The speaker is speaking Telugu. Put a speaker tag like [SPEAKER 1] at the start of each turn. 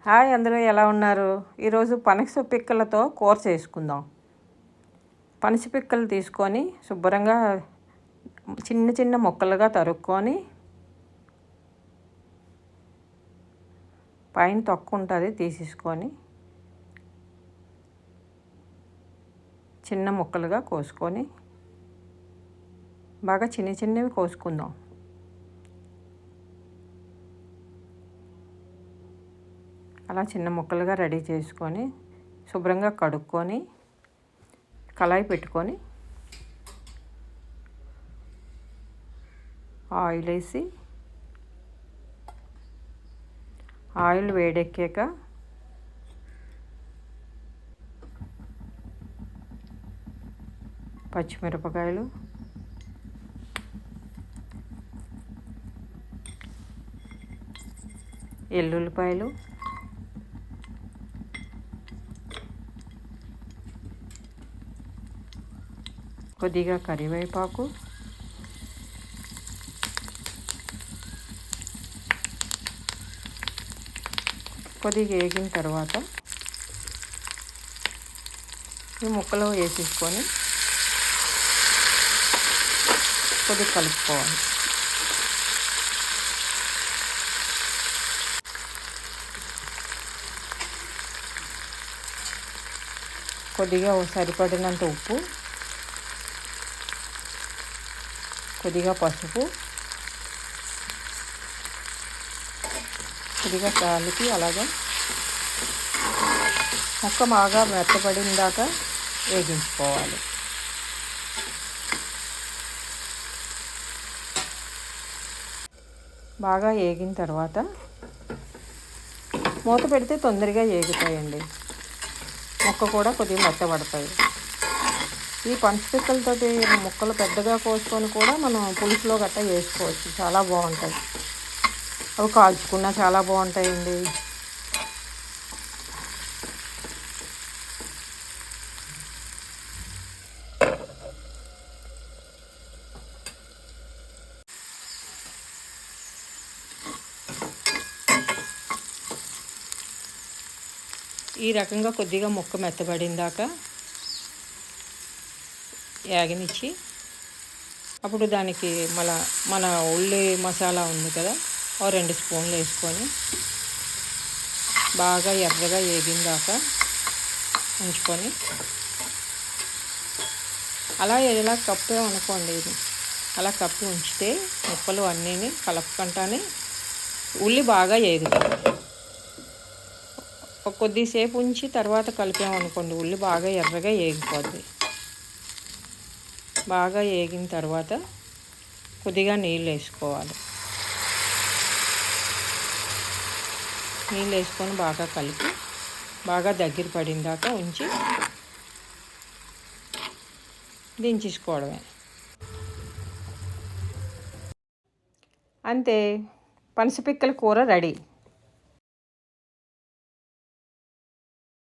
[SPEAKER 1] హాయ్, అందరూ ఎలా ఉన్నారు? ఈరోజు పనస పిక్కలతో కూర చేసుకుందాం. పనస పిక్కలు తీసుకొని శుభ్రంగా చిన్న చిన్న ముక్కలుగా తరుక్కొని పైన తొక్క ఉంటుంది తీసేసుకొని చిన్న ముక్కలుగా కోసుకొని బాగా చిన్న చిన్నవి కోసుకుందాం. అలా చిన్న ముక్కలుగా రెడీ చేసుకొని శుభ్రంగా కడుక్కొని కళాయి పెట్టుకొని ఆయిల్ వేసి ఆయిల్ వేడెక్కాక పచ్చిమిరపకాయలు, ఎల్లుల్లిపాయలు, కొద్దిగా కరివేపాకు, కొద్దిగా వేగిన తర్వాత ఈ ముక్కలు వేసేసుకొని కొద్దిగా కలుపుకోవాలి. కొద్దిగా సరిపడినంత ఉప్పు, కొద్దిగా పసుపు, కొద్దిగా కలిపి అలాగా ముక్క బాగా మెత్తపడిన దాకా వేగించుకోవాలి. బాగా వేగిన తర్వాత మూత పెడితే తొందరగా వేగుతాయండి, ముక్క కూడా కొద్దిగా మెత్తబడతాయి. ఈ పనస పిక్కలతోటి ముక్కలు పెద్దగా కోసుకొని కూడా మనం పులుసులో గట్టా వేసుకోవచ్చు, చాలా బాగుంటాయి. అవి కాల్చుకున్నా చాలా బాగుంటాయండి. ఈ రకంగా కొద్దిగా ముక్క మెత్తబడిన దాకా యాగనిచ్చి అప్పుడు దానికి మన ఉల్లి మసాలా ఉంది కదా, 2 స్పూన్లు వేసుకొని బాగా ఎర్రగా వేగిన దాకా ఉంచుకొని అలా ఎలా కప్పామనుకోండి, అలా కప్పి ఉంచితే ముక్కలు అన్నీ కలపకుండానే ఉల్లి బాగా వేగుతుంది. కొద్దిసేపు ఉంచి తర్వాత కలిపామనుకోండి ఉల్లి బాగా ఎర్రగా వేగిపోద్ది. బాగా వేగిన తర్వాత కొద్దిగా నీళ్ళు వేసుకోవాలి. నీళ్ళు వేసుకొని బాగా కలిపి బాగా దగ్గర పడిన దాకా ఉంచి దించేసుకోవడమే. అంతే, పనస పిక్కల కూర రెడీ.